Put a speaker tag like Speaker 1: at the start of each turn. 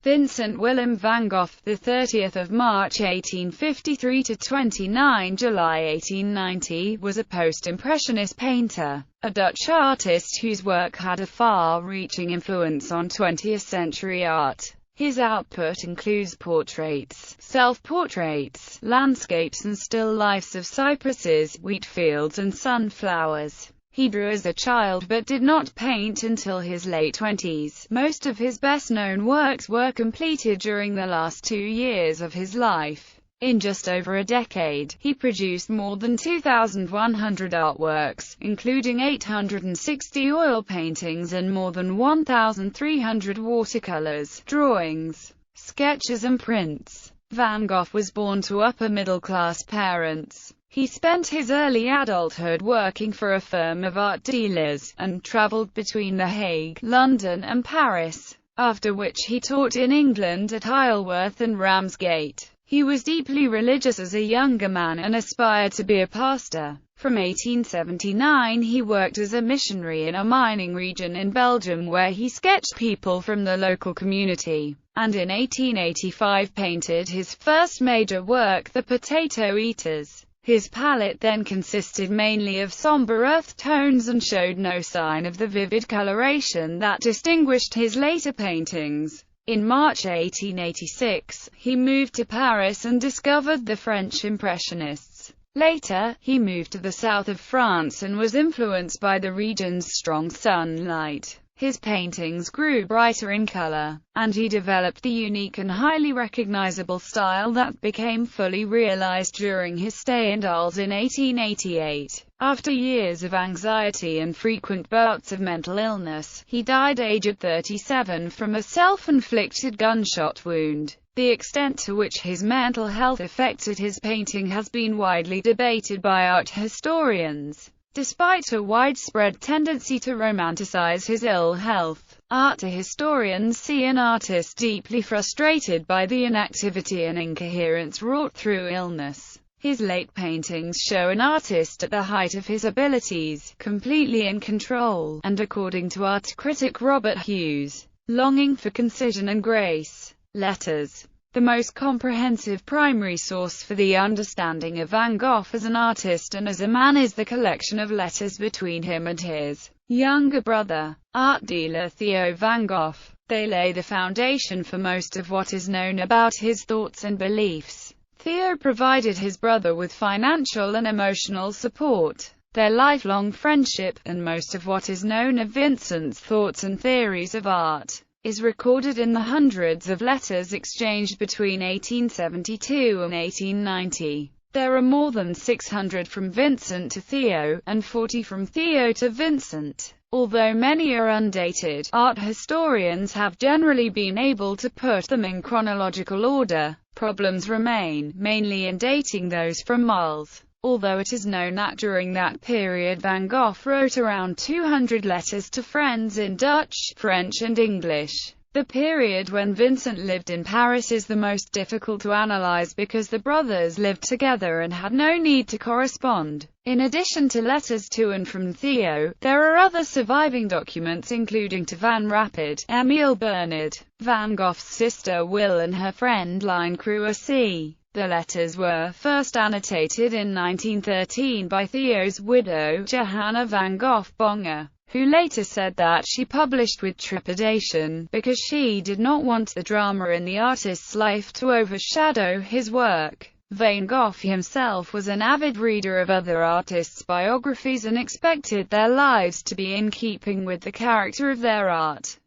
Speaker 1: Vincent Willem van Gogh, the 30th of March 1853 to 29 July 1890, was a post-impressionist painter, a Dutch artist whose work had a far-reaching influence on 20th-century art. His output includes portraits, self-portraits, landscapes and still lifes of cypresses, wheat fields and sunflowers. He drew as a child but did not paint until his late 20s. Most of his best-known works were completed during the last 2 years of his life. In just over a decade, he produced more than 2,100 artworks, including 860 oil paintings and more than 1,300 watercolors, drawings, sketches and prints. Van Gogh was born to upper-middle-class parents. He spent his early adulthood working for a firm of art dealers, and travelled between The Hague, London and Paris, after which he taught in England at Isleworth and Ramsgate. He was deeply religious as a younger man and aspired to be a pastor. From 1879 he worked as a missionary in a mining region in Belgium where he sketched people from the local community, and in 1885 painted his first major work, The Potato Eaters. His palette then consisted mainly of somber earth tones and showed no sign of the vivid coloration that distinguished his later paintings. In March 1886, he moved to Paris and discovered the French Impressionists. Later, he moved to the south of France and was influenced by the region's strong sunlight. His paintings grew brighter in color, and he developed the unique and highly recognizable style that became fully realized during his stay in Arles in 1888. After years of anxiety and frequent bouts of mental illness, he died aged 37 from a self-inflicted gunshot wound. The extent to which his mental health affected his painting has been widely debated by art historians. Despite a widespread tendency to romanticize his ill health, art historians see an artist deeply frustrated by the inactivity and incoherence wrought through illness. His late paintings show an artist at the height of his abilities, completely in control, and according to art critic Robert Hughes, longing for concision and grace. Letters. The most comprehensive primary source for the understanding of Van Gogh as an artist and as a man is the collection of letters between him and his younger brother, art dealer Theo van Gogh. They lay the foundation for most of what is known about his thoughts and beliefs. Theo provided his brother with financial and emotional support. Their lifelong friendship, and most of what is known of Vincent's thoughts and theories of art, is recorded in the hundreds of letters exchanged between 1872 and 1890. There are more than 600 from Vincent to Theo, and 40 from Theo to Vincent. Although many are undated, art historians have generally been able to put them in chronological order. Problems remain, mainly in dating those from Arles. Although it is known that during that period Van Gogh wrote around 200 letters to friends in Dutch, French and English. The period when Vincent lived in Paris is the most difficult to analyze because the brothers lived together and had no need to correspond. In addition to letters to and from Theo, there are other surviving documents including to Van Rapid, Emile Bernard, Van Gogh's sister Will and her friend Line Crewer C. The letters were first annotated in 1913 by Theo's widow, Johanna van Gogh Bonger, who later said that she published with trepidation, because she did not want the drama in the artist's life to overshadow his work. Van Gogh himself was an avid reader of other artists' biographies and expected their lives to be in keeping with the character of their art.